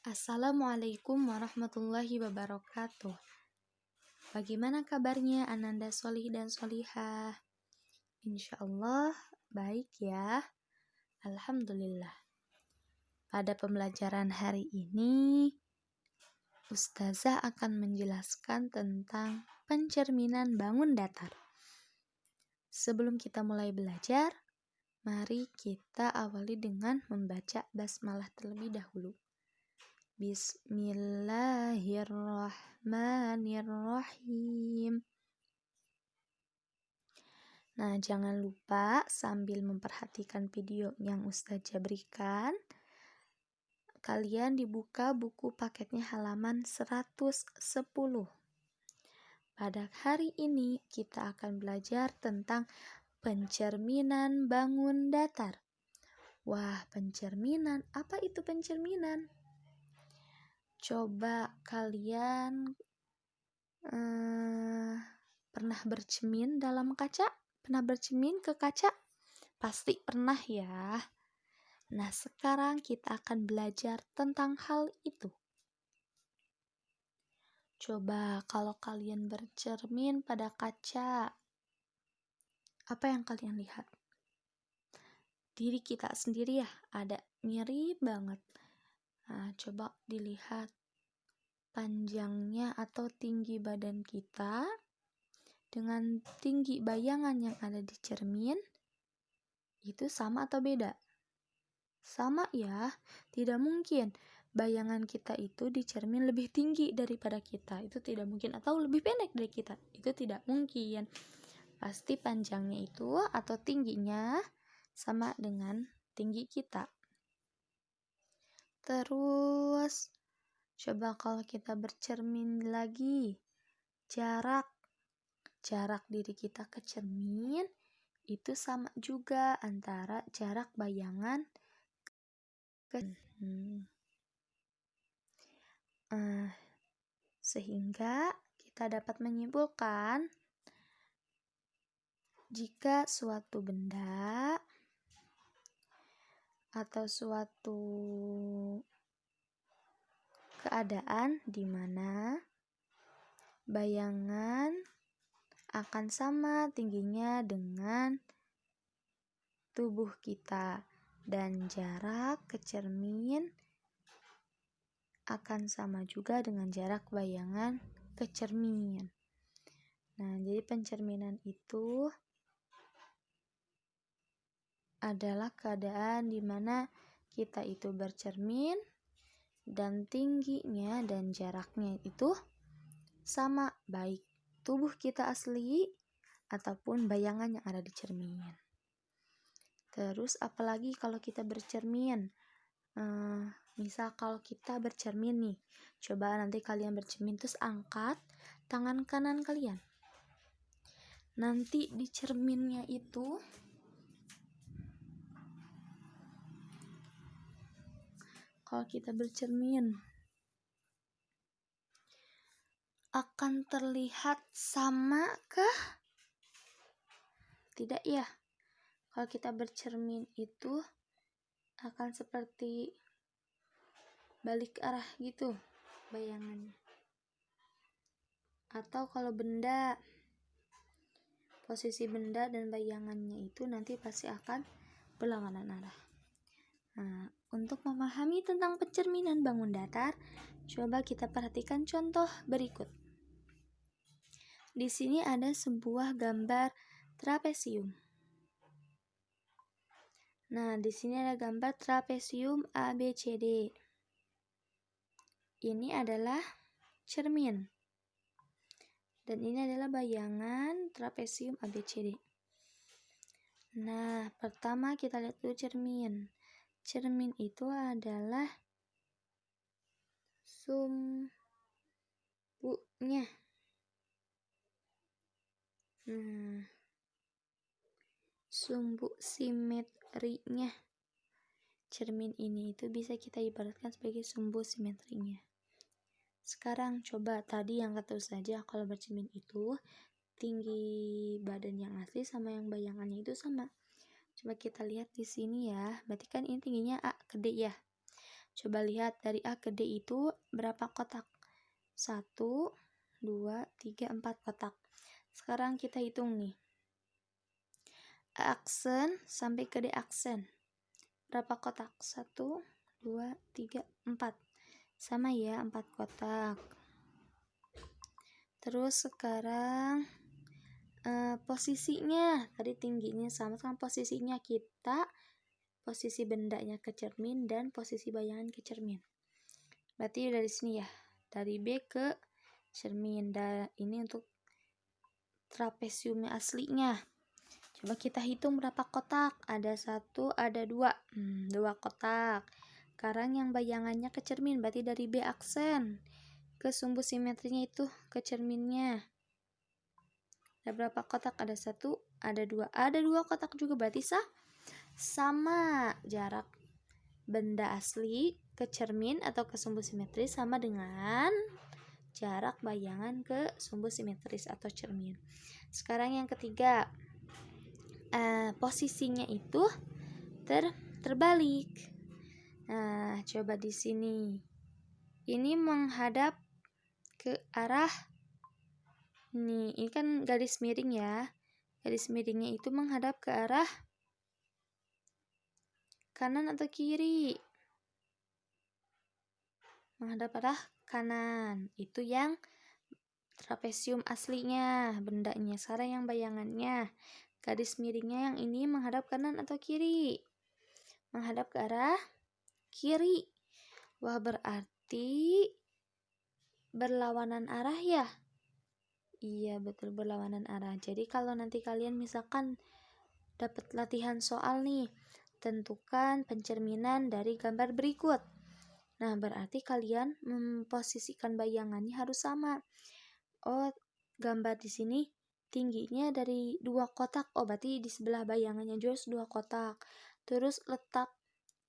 Assalamualaikum warahmatullahi wabarakatuh. Bagaimana kabarnya Ananda Solih dan Solihah? Insya Allah baik ya. Alhamdulillah. Pada pembelajaran hari ini, Ustazah akan menjelaskan tentang pencerminan bangun datar. Sebelum kita mulai belajar, mari kita awali dengan membaca basmalah terlebih dahulu. Bismillahirrahmanirrahim. Nah, jangan lupa sambil memperhatikan video yang Ustazah berikan, kalian dibuka buku paketnya halaman 110. Pada hari ini kita akan belajar tentang pencerminan bangun datar. Wah, pencerminan, apa itu pencerminan? Coba kalian pernah bercermin dalam kaca? Pernah bercermin ke kaca? Pasti pernah ya. Nah, sekarang kita akan belajar tentang hal itu. Coba kalau kalian bercermin pada kaca, apa yang kalian lihat? Diri kita sendiri ya, ada mirip banget. Nah, coba dilihat panjangnya atau tinggi badan kita dengan tinggi bayangan yang ada di cermin, itu sama atau beda? Sama ya, tidak mungkin bayangan kita itu di cermin lebih tinggi daripada kita, itu tidak mungkin, atau lebih pendek dari kita, itu tidak mungkin. Pasti panjangnya itu atau tingginya sama dengan tinggi kita. Terus coba kalau kita bercermin lagi, jarak diri kita ke cermin itu sama juga antara jarak bayangan ke sehingga kita dapat menyimpulkan jika suatu benda atau suatu keadaan di mana bayangan akan sama tingginya dengan tubuh kita dan jarak ke cermin akan sama juga dengan jarak bayangan ke cermin. Nah, jadi pencerminan itu adalah keadaan di mana kita itu bercermin dan tingginya dan jaraknya itu sama, baik tubuh kita asli ataupun bayangan yang ada di cermin. Terus apalagi kalau kita bercermin, misal kalau kita bercermin nih, coba nanti kalian bercermin terus angkat tangan kanan kalian. Nanti di cerminnya itu kalau kita bercermin akan terlihat sama kah? Tidak ya. Kalau kita bercermin itu akan seperti balik arah gitu bayangannya. Atau kalau benda, posisi benda dan bayangannya itu nanti pasti akan berlawanan arah. Nah, untuk memahami tentang pencerminan bangun datar, coba kita perhatikan contoh berikut. Di sini ada sebuah gambar trapesium. Nah, di sini ada gambar trapesium ABCD. Ini adalah cermin. Dan ini adalah bayangan trapesium ABCD. Nah, pertama kita lihat dulu cermin. Cermin itu adalah sumbunya. Sumbu simetrinya. Cermin ini itu bisa kita ibaratkan sebagai sumbu simetrinya. Sekarang coba tadi yang kata saja kalau bercermin itu tinggi badan yang asli sama yang bayangannya itu sama. Coba kita lihat di sini ya. Berarti kan ini tingginya A gede ya. Coba lihat dari A ke D itu berapa kotak? 1, 2, 3, 4 kotak. Sekarang kita hitung nih. A aksen sampai ke D aksen. Berapa kotak? 1, 2, 3, 4. Sama ya, 4 kotak. Terus sekarang posisinya. Tadi tingginya sama posisinya kita. Posisi bendanya ke cermin dan posisi bayangan ke cermin. Berarti dari sini ya, dari B ke cermin. Dan ini untuk trapesium aslinya. Coba kita hitung berapa kotak. Ada 1, ada 2. 2 kotak. Sekarang yang bayangannya ke cermin, berarti dari B aksen ke sumbu simetrinya itu ke cerminnya. Ada berapa kotak? Ada 1, ada 2. Ada 2 kotak juga, berarti sama jarak benda asli ke cermin atau ke sumbu simetris sama dengan jarak bayangan ke sumbu simetris atau cermin. Sekarang yang ketiga, posisinya itu terbalik. Nah, coba di sini. Ini menghadap ke arah nih, ini kan garis miring ya. Garis miringnya itu menghadap ke arah kanan atau kiri? Menghadap arah kanan. Itu yang trapesium aslinya, bendanya. Sekarang yang bayangannya. Garis miringnya yang ini menghadap kanan atau kiri? Menghadap ke arah kiri. Wah, berarti berlawanan arah ya? Iya, betul, berlawanan arah. Jadi kalau nanti kalian misalkan dapat latihan soal nih, tentukan pencerminan dari gambar berikut. Nah, berarti kalian memposisikan bayangannya harus sama. Oh, gambar di sini tingginya dari 2 kotak. Oh, berarti di sebelah bayangannya juga 2 kotak. Terus letak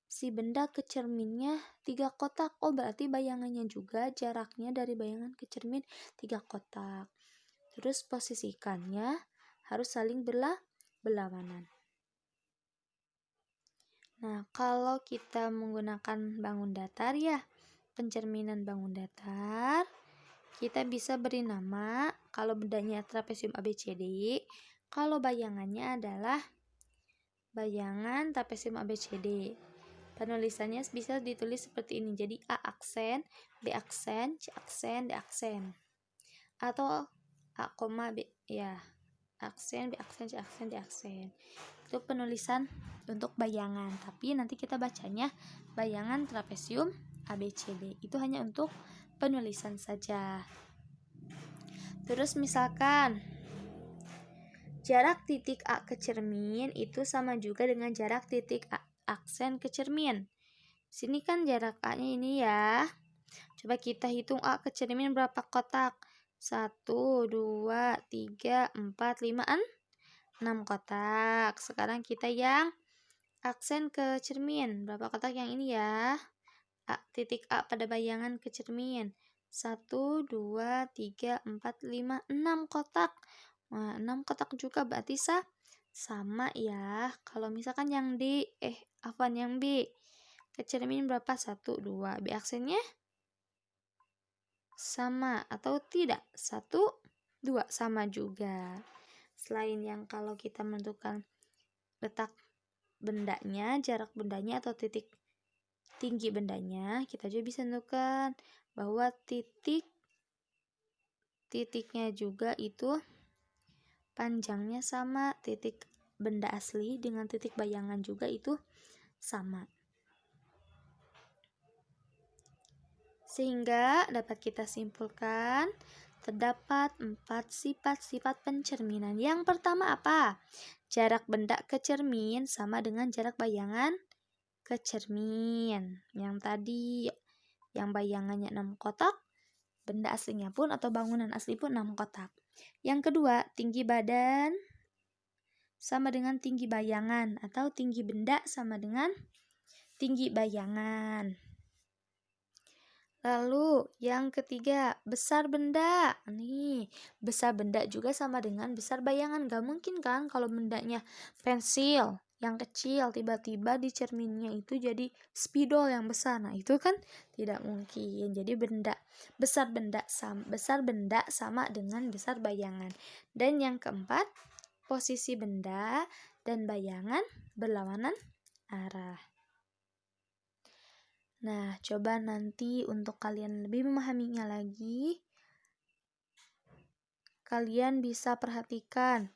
si benda ke cerminnya 3 kotak. Oh, berarti bayangannya juga jaraknya dari bayangan ke cermin 3 kotak. Terus posisikannya harus saling berlawanan. Nah, kalau kita menggunakan bangun datar ya, pencerminan bangun datar, kita bisa beri nama, kalau bendanya trapesium ABCD, kalau bayangannya adalah bayangan trapesium ABCD. Penulisannya bisa ditulis seperti ini. Jadi A aksen, B aksen, C aksen, D aksen. Atau A, B ya. Aksen, B aksen, C aksen, D aksen. Itu penulisan untuk bayangan. Tapi nanti kita bacanya bayangan trapesium ABCD. Itu hanya untuk penulisan saja. Terus misalkan jarak titik A ke cermin itu sama juga dengan jarak titik A aksen ke cermin. Sini kan jarak A-nya ini ya. Coba kita hitung A ke cermin berapa kotak? 1, 2, 3, 4, 5, 6 kotak. Sekarang kita yang aksen ke cermin. Berapa kotak yang ini ya? Titik A pada bayangan ke cermin. 1, 2, 3, 4, 5, 6 kotak. Nah, 6 kotak juga berarti sama ya. Kalau misalkan yang yang B ke cermin berapa? 1, 2. B aksennya sama atau tidak? 1, 2 sama juga. Selain yang kalau kita menentukan letak bendanya, jarak bendanya atau titik tinggi bendanya, kita juga bisa menentukan bahwa titiknya juga itu panjangnya sama, titik benda asli dengan titik bayangan juga itu sama. Sehingga dapat kita simpulkan terdapat 4 sifat-sifat pencerminan. Yang pertama apa? Jarak benda ke cermin sama dengan jarak bayangan ke cermin. Yang tadi yang bayangannya 6 kotak, benda aslinya pun atau bangunan asli pun 6 kotak. Yang kedua, tinggi badan sama dengan tinggi bayangan atau tinggi benda sama dengan tinggi bayangan. Lalu yang ketiga, besar benda. Nih, besar benda juga sama dengan besar bayangan. Gak mungkin kan kalau bendanya pensil, yang kecil tiba-tiba di cerminnya itu jadi spidol yang besar. Nah, itu kan tidak mungkin. Jadi besar benda sama dengan besar bayangan. Dan yang keempat, posisi benda dan bayangan berlawanan arah. Nah, coba nanti untuk kalian lebih memahaminya lagi, kalian bisa perhatikan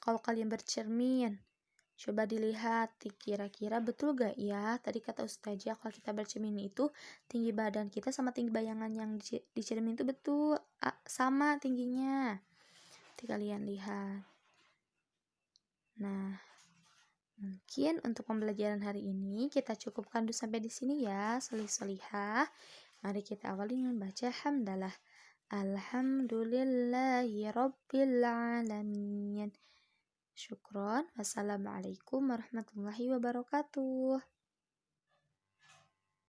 kalau kalian bercermin. Coba dilihat, kira-kira betul gak ya tadi kata Ustazah kalau kita bercermin itu tinggi badan kita sama tinggi bayangan yang di cermin itu betul sama tingginya. Nanti kalian lihat. Nah, mungkin untuk pembelajaran hari ini kita cukupkan dulu sampai di sini ya, solih-solihah. Mari kita awali dengan baca hamdalah. Alhamdulillahi rabbil alamin. Syukron. Wassalamualaikum warahmatullahi wabarakatuh.